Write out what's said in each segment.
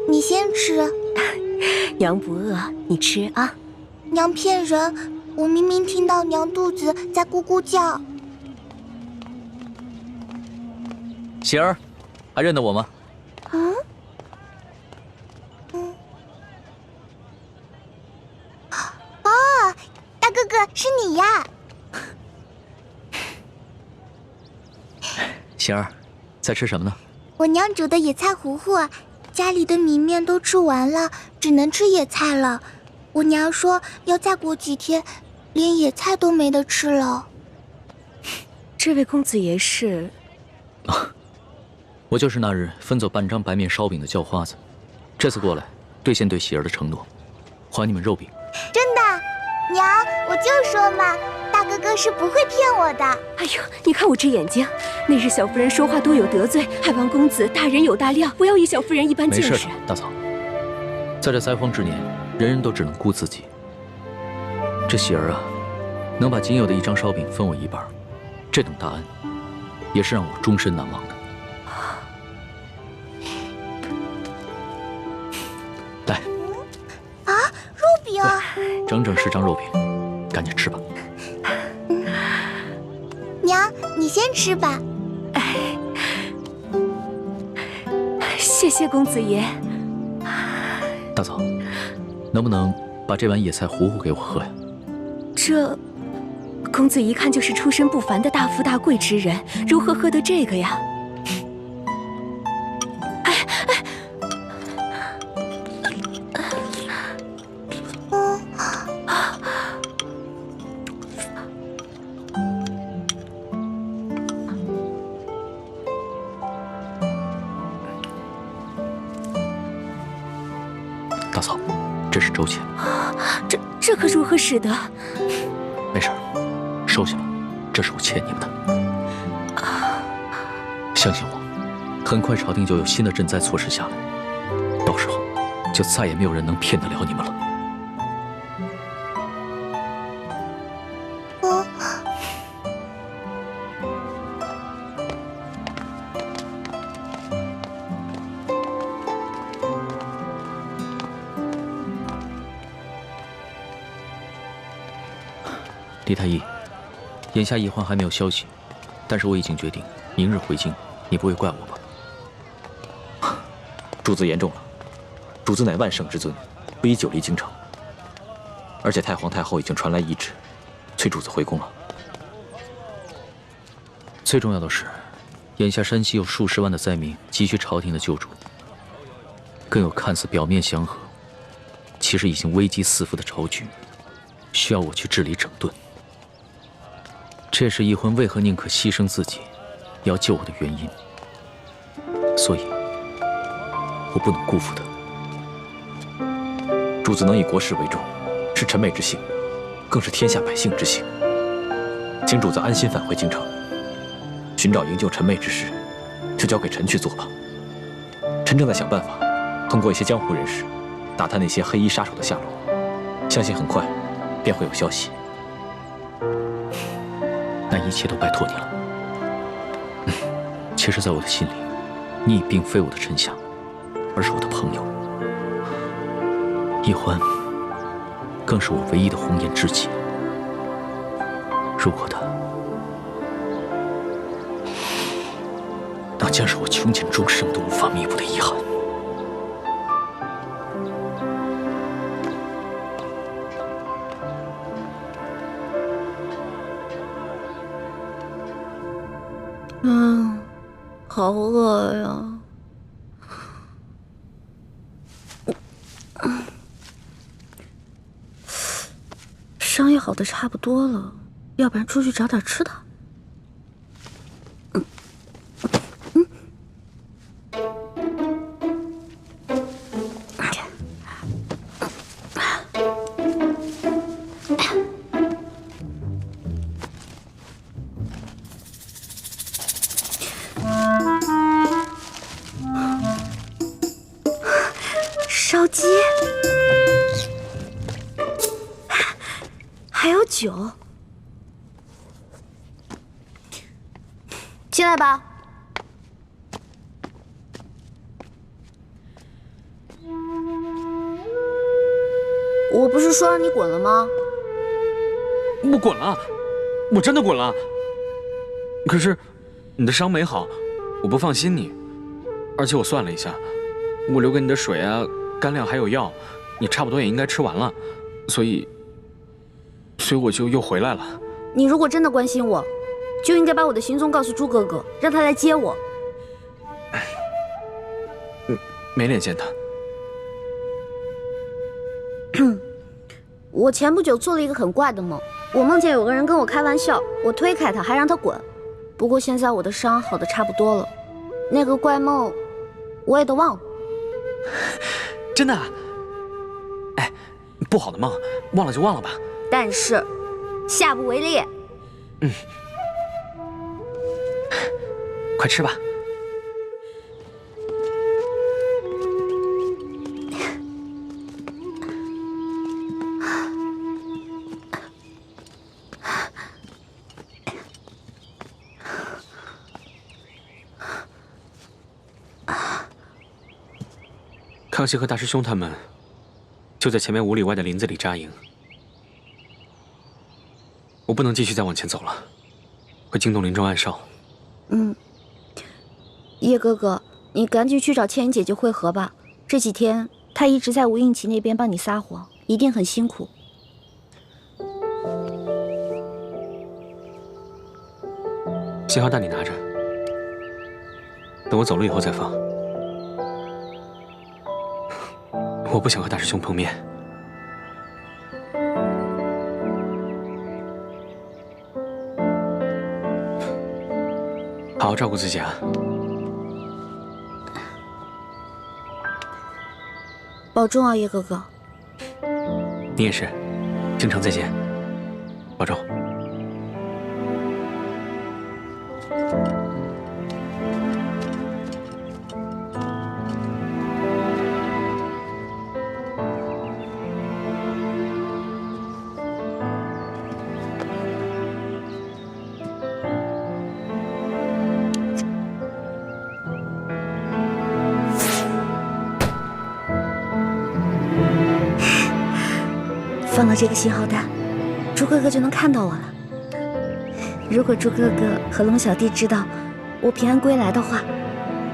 你先吃。娘不饿，你吃啊。娘骗人，我明明听到娘肚子在咕咕叫。喜儿，还认得我吗？哦，大哥哥是你呀！喜儿，在吃什么呢？我娘煮的野菜糊糊，家里的米面都吃完了，只能吃野菜了。我娘说要再过几天，连野菜都没得吃了。这位公子爷是？我就是那日分走半张白面烧饼的叫花子，这次过来兑现对喜儿的承诺，还你们肉饼。真的，娘，我就说嘛，大哥哥是不会骗我的。哎呦，你看我这眼睛，那日小夫人说话多有得罪，还望公子大人有大量，不要以小夫人一般见识。没事的，大嫂，在这灾荒之年，人人都只能顾自己。这喜儿啊，能把仅有的一张烧饼分我一半，这等大恩，也是让我终身难忘的。来，肉饼，整整10张肉饼，赶紧吃吧。娘，你先吃吧。谢谢公子爷。大嫂，能不能把这碗野菜糊糊给我喝呀？这公子一看就是出身不凡的大富大贵之人，如何喝得这个呀？大嫂，这是周钱。这可如何使得？没事，收下吧，这是我欠你们的。相信我，很快朝廷就有新的赈灾措施下来，到时候就再也没有人能骗得了你们了。李太医，眼下医患还没有消息，但是我已经决定明日回京，你不会怪我吧？主子言重了，主子乃万圣之尊，不宜久离京城。而且太皇太后已经传来懿旨，催主子回宫了。最重要的是，眼下山西有数十万的灾民急需朝廷的救助，更有看似表面祥和，其实已经危机四伏的朝局，需要我去治理整顿。这也是义婚为何宁可牺牲自己，也要救我的原因。所以，我不能辜负他。主子能以国事为重，是臣妹之幸，更是天下百姓之幸。请主子安心返回京城，寻找营救臣妹之事，就交给臣去做吧。臣正在想办法，通过一些江湖人士，打探那些黑衣杀手的下落，相信很快便会有消息。那一切都拜托你了。其实，在我的心里，你已并非我的臣下，而是我的朋友。易欢更是我唯一的红颜知己。如果他那将是我穷尽终生都无法弥补的遗憾。好饿呀！伤也好的差不多了，要不然出去找点吃的。烧鸡，还有酒，进来吧。我不是说让你滚了吗？我滚了，我真的滚了。可是你的伤没好，我不放心你，而且我算了一下，我留给你的水啊、干粮还有药，你差不多也应该吃完了，所以我就又回来了。你如果真的关心我，就应该把我的行踪告诉朱哥哥，让他来接我。没脸见他。我前不久做了一个很怪的梦，我梦见有个人跟我开玩笑，我推开他，还让他滚。不过现在我的伤好的差不多了，那个怪梦我也都忘了。真的啊？哎，不好的梦，忘了就忘了吧。但是下不为例。快吃吧。康熙和大师兄他们就在前面5里外的林子里扎营，我不能继续再往前走了，会惊动林中暗哨。叶哥哥，你赶紧去找倩影姐姐会合吧。这几天她一直在吴应奇那边帮你撒谎，一定很辛苦。信号弹你拿着，等我走了以后再放。我不想和大师兄碰面。好好照顾自己啊！保重啊，叶哥哥。你也是，京城再见，保重。放了这个信号弹，朱哥哥就能看到我了。如果朱哥哥和龙小弟知道我平安归来的话，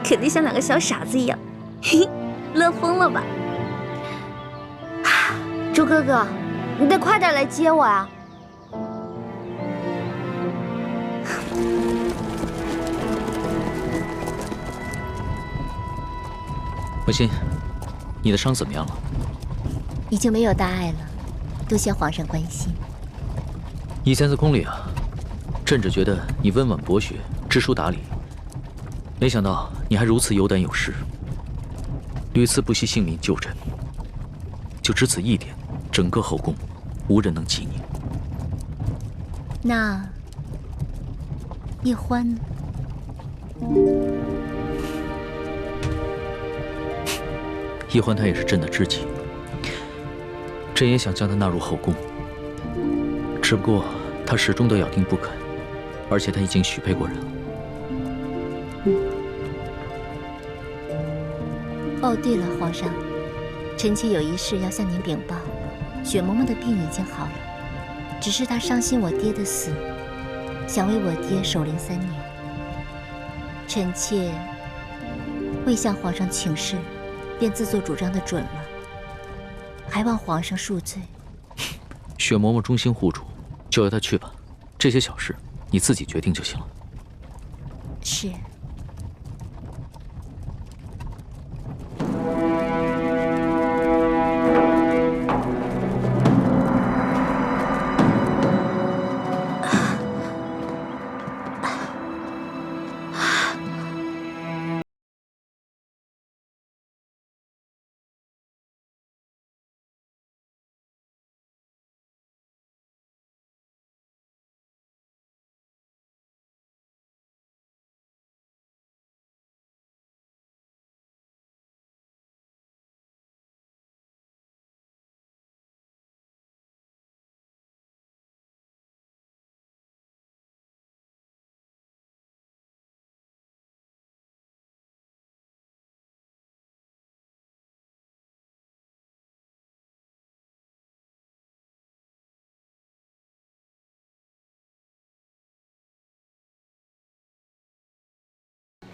肯定像两个小傻子一样，嘿嘿，乐疯了吧？朱哥哥，你得快点来接我啊！文心，你的伤怎么样了？已经没有大碍了，多谢皇上关心。以前在宫里啊，朕只觉得你温婉博学、知书达理，没想到你还如此有胆有识，屡次不惜性命救朕。就只此一点，整个后宫无人能及你。那叶欢呢？叶欢他也是朕的知己，朕也想将他纳入后宫，只不过他始终都咬定不肯，而且他已经许配过人了。哦，对了，皇上，臣妾有一事要向您禀报。雪嬷嬷的病已经好了，只是她伤心我爹的死，想为我爹守灵3年。臣妾未向皇上请示，便自作主张的准了，还望皇上恕罪。雪嬷嬷忠心护主，就由她去吧，这些小事你自己决定就行了。是。